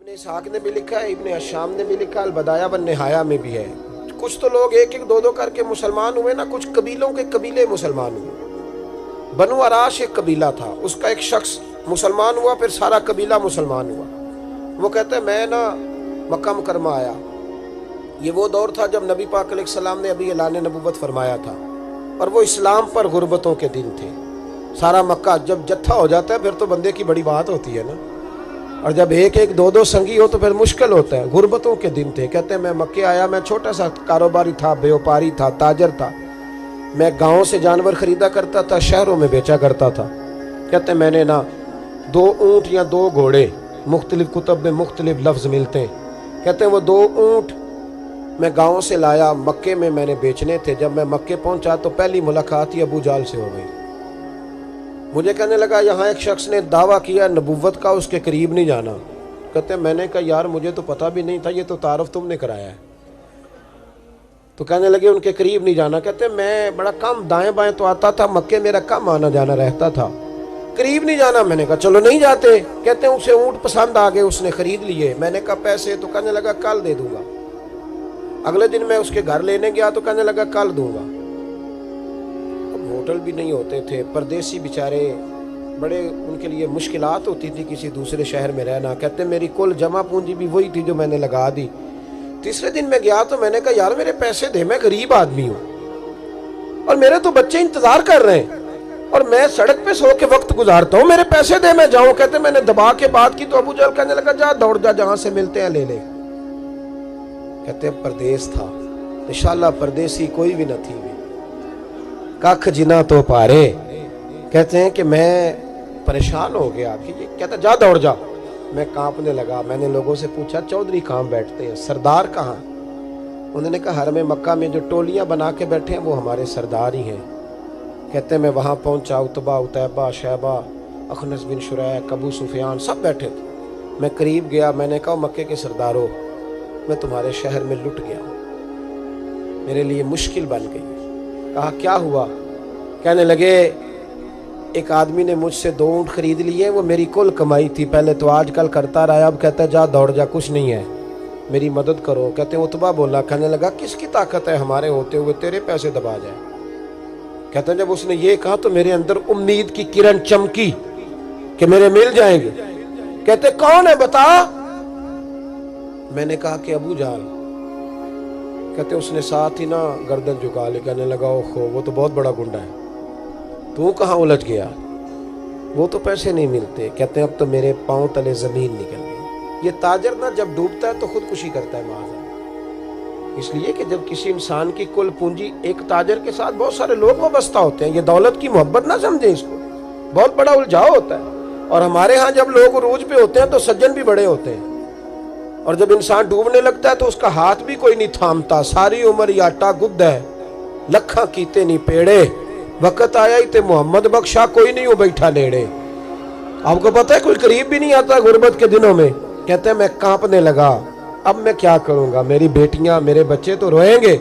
ابن اسحاق نے بھی لکھا ہے، ابن اشام نے بھی لکھا، البدایہ والنہایہ میں بھی ہے۔ کچھ تو لوگ ایک ایک دو دو کر کے مسلمان ہوئے نا، کچھ قبیلوں کے قبیلے مسلمان ہوئے۔ بنو عراش ایک قبیلہ تھا، اس کا ایک شخص مسلمان ہوا، پھر سارا قبیلہ مسلمان ہوا۔ وہ کہتا ہے میں نا مکہ مکرمہ آیا، یہ وہ دور تھا جب نبی پاک علیہ السلام نے ابھی اعلان نبوت فرمایا تھا، اور وہ اسلام پر غربتوں کے دن تھے۔ سارا مکہ جب جتھا ہو جاتا ہے پھر تو بندے کی بڑی بات ہوتی ہے نا، اور جب ایک ایک دو دو سنگی ہو تو پھر مشکل ہوتا ہے۔ غربتوں کے دن تھے۔ کہتے ہیں میں مکے آیا، میں چھوٹا سا کاروباری تھا، بیوپاری تھا، تاجر تھا، میں گاؤں سے جانور خریدا کرتا تھا، شہروں میں بیچا کرتا تھا۔ کہتے ہیں میں نے نا 2 اونٹ یا 2 گھوڑے، مختلف کتب میں مختلف لفظ ملتے ہیں، کہتے ہیں وہ 2 اونٹ میں گاؤں سے لایا، مکے میں نے بیچنے تھے۔ جب میں مکے پہنچا تو پہلی ملاقات ہی ابو جہل سے ہو گئی۔ مجھے کہنے لگا یہاں ایک شخص نے دعویٰ کیا نبوت کا، اس کے قریب نہیں جانا۔ کہتے ہیں میں نے کہا یار مجھے تو پتہ بھی نہیں تھا، یہ تو تعارف تم نے کرایا ہے۔ تو کہنے لگے ان کے قریب نہیں جانا۔ کہتے ہیں میں بڑا کم دائیں بائیں تو آتا تھا، مکے میرا کم آنا جانا رہتا تھا، قریب نہیں جانا۔ میں نے کہا چلو نہیں جاتے۔ کہتے ہیں اسے اونٹ پسند آ گئے، اس نے خرید لیے۔ میں نے کہا پیسے؟ تو کہنے لگا کل دے دوں گا۔ اگلے دن میں اس کے گھر لینے گیا تو کہنے لگا کل دوں گا۔ ہوٹل بھی نہیں ہوتے تھے، پردیسی بیچارے، بڑے ان کے لیے مشکلات ہوتی تھی کسی دوسرے شہر میں رہنا۔ کہتے ہیں میری کل جمع پونجی بھی وہی تھی جو میں نے لگا دی۔ تیسرے دن میں گیا تو میں نے کہا یار میرے پیسے دے، میں غریب آدمی ہوں اور میرے تو بچے انتظار کر رہے ہیں اور میں سڑک پہ سو کے وقت گزارتا ہوں، میرے پیسے دے میں جاؤں۔ کہتے ہیں میں نے دبا کے بات کی تو ابو جہل کہنے لگا جا دوڑ جا، جہاں سے ملتے ہیں لے لے۔ کہتے ہیں پردیس تھا، انشاءاللہ پردیسی کوئی بھی نہ تھی بھی، ککھ جنا تو پارے۔ کہتے ہیں کہ میں پریشان ہو گیا کہ یہ کہتا جا دوڑ جا۔ میں کانپنے لگا۔ میں نے لوگوں سے پوچھا چودھری کہاں بیٹھتے ہیں، سردار کہاں؟ انہوں نے کہا حرم مکہ میں جو ٹولیاں بنا کے بیٹھے ہیں وہ ہمارے سردار ہی ہیں۔ کہتے ہیں میں وہاں پہنچا، عتبہ، عتیبہ، شیبہ، اخنس بن شریح، ابو سفیان سب بیٹھے تھے۔ میں قریب گیا، میں نے کہا مکے کے سردارو میں تمہارے شہر میں لٹ گیا، میرے لیے مشکل بن گئی۔ کہا کیا ہوا؟ کہنے لگے ایک آدمی نے مجھ سے 2 اونٹ خرید لیے، وہ میری کل کمائی تھی، پہلے تو آج کل کرتا رہا، اب کہتا ہے جا دوڑ جا، کچھ نہیں ہے، میری مدد کرو۔ کہتے ہیں عتبہ بولا، کہنے لگا کس کی طاقت ہے ہمارے ہوتے ہوئے تیرے پیسے دبا جائے؟ کہتے ہیں جب اس نے یہ کہا تو میرے اندر امید کی کرن چمکی کہ میرے مل جائیں گے۔ کہتے کون ہے بتا؟ میں نے کہا کہ ابو جہل۔ کہتے اس نے ساتھ ہی نا گردن جھکا لی، کہنے لگا اوہو وہ تو بہت بڑا گنڈا ہے، تو کہاں الجھ گیا؟ وہ تو پیسے نہیں ملتے۔ کہتے ہیں اب تو میرے پاؤں تلے زمین نکل گئی۔ یہ تاجر نا جب ڈوبتا ہے تو خودکشی کرتا ہے معاذ، اس لیے کہ جب کسی انسان کی کل پونجی، ایک تاجر کے ساتھ بہت سارے لوگ وابستہ ہوتے ہیں، یہ دولت کی محبت نہ سمجھیں، اس کو بہت بڑا الجھاؤ ہوتا ہے۔ اور ہمارے ہاں جب لوگ عروج پہ ہوتے ہیں تو سجن بھی بڑے ہوتے ہیں، اور جب انسان ڈوبنے لگتا ہے تو اس کا ہاتھ بھی کوئی نہیں تھامتا۔ ساری عمر یہ آٹا گد ہے، لکھاں کیتے نہیں پیڑے، وقت آیا ہی تے محمد بخشا کوئی نہیں ہو بیٹھا لیڑے۔ آپ کو پتہ ہے کوئی قریب بھی نہیں آتا غربت کے دنوں میں۔ کہتے ہیں میں کانپنے لگا، اب میں کیا کروں گا؟ میری بیٹیاں میرے بچے تو روئیں گے۔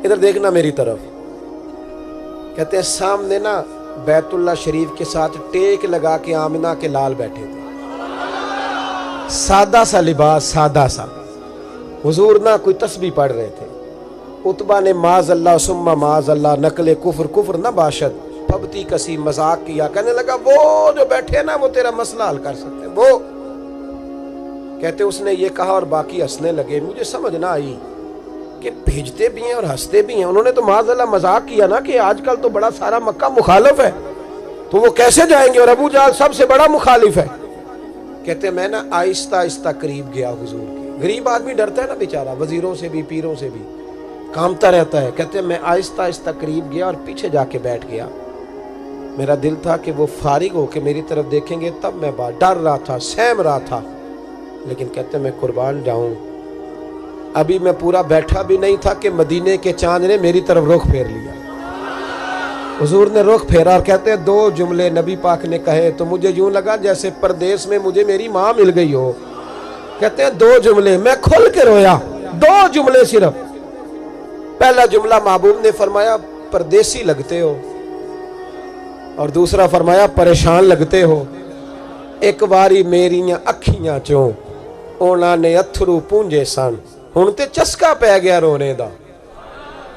ادھر دیکھنا میری طرف۔ کہتے ہیں سامنے نا بیت اللہ شریف کے ساتھ ٹیک لگا کے آمنہ کے لال بیٹھے تھے، سادہ سا لباس، سادہ سا۔ حضور نہ کوئی تسبیح پڑھ رہے تھے۔ عتبہ نے معاذ اللہ ثم معاذ اللہ، نقل کفر کفر نہ باشد، پھبتی کسی مذاق کیا۔ کہنے لگا وہ جو بیٹھے نا وہ تیرا مسئلہ حل کر سکتے ہیں، وہ۔ کہتے اس نے یہ کہا اور باقی ہنسنے لگے۔ مجھے سمجھ نہ آئی کہ بھیجتے بھی ہیں اور ہنستے بھی ہیں۔ انہوں نے تو معاذ اللہ مذاق کیا نا کہ آج کل تو بڑا سارا مکہ مخالف ہے، تو وہ کیسے جائیں گے، اور ابو جہل سب سے بڑا مخالف ہے۔ کہتے میں نا آہستہ آہستہ قریب گیا حضور کے۔ غریب آدمی ڈرتا ہے نا بیچارہ، وزیروں سے بھی پیروں سے بھی کامتا رہتا ہے۔ کہتے میں آہستہ آہستہ قریب گیا اور پیچھے جا کے بیٹھ گیا۔ میرا دل تھا کہ وہ فارغ ہو کے میری طرف دیکھیں گے، تب میں ڈر رہا تھا، سہم رہا تھا، لیکن کہتے میں قربان جاؤں ابھی میں پورا بیٹھا بھی نہیں تھا کہ مدینے کے چاند نے میری طرف رخ پھیر لیا۔ حضور نے رخ پھیرا اور کہتے ہیں 2 جملے نبی پاک نے کہے تو مجھے یوں لگا جیسے پردیس میں مجھے میری ماں مل گئی ہو۔ کہتے ہیں 2 جملے، میں کھل کے رویا، 2 جملے صرف۔ پہلا جملہ محبوب نے فرمایا پردیسی لگتے ہو، اور دوسرا فرمایا پریشان لگتے ہو۔ ایک باری میریاں اکھیاں چوں ਉਹਨਾਂ ਨੇ ਅਥਰੂ ਪੂੰਝੇ ਸਨ। ਹੁਣ ਤੇ ਚਸਕਾ ਪੈ ਗਿਆ ਰੋਣੇ ਦਾ,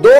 2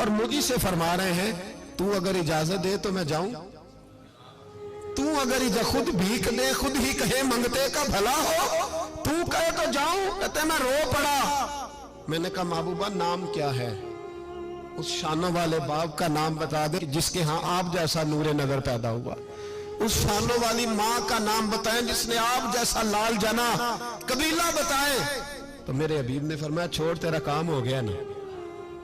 اور مجھے سے فرما رہے ہیں تو اگر اجازت دے تو میں جاؤں, تو اگر خود بھیک دے, خود ہی کہے منگتے کا بھلا ہو, تو کہے تو جاؤں. کہتے میں رو پڑا. میں نے کہا محبوبہ نام کیا ہے؟ اس شانوں والے باپ کا نام بتا دے جس کے ہاں آپ جیسا نور نظر پیدا ہوا. اس شانوں والی ماں کا نام بتائیں جس نے آپ جیسا لال جنا. قبیلہ بتائیں. تو میرے حبیب نے فرمایا چھوڑ, تیرا کام ہو گیا نا,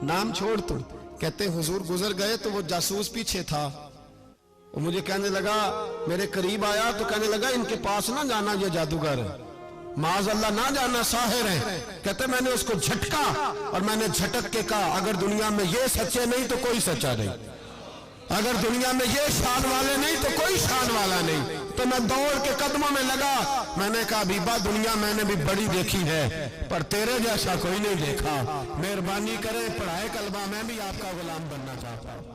نام چھوڑ تو. کہتے حضور گزر گئے تو وہ جاسوس پیچھے تھا, وہ مجھے کہنے لگا, میرے قریب آیا تو کہنے لگا ان کے پاس نہ جانا, یہ جادوگر ہے, معاذ اللہ نہ جانا, ساحر ہے. کہتے میں نے اس کو جھٹکا اور میں نے جھٹک کے کہا اگر دنیا میں یہ سچے نہیں تو کوئی سچا نہیں, اگر دنیا میں یہ شان والے نہیں تو کوئی شان والا نہیں. تو میں دوڑ کے قدموں میں لگا. میں نے کہا حبیبہ دنیا میں نے بھی بڑی دیکھی ہے پر تیرے جیسا کوئی نہیں دیکھا, مہربانی کرے پڑھائے کلمہ, میں بھی آپ کا غلام بننا چاہتا ہوں.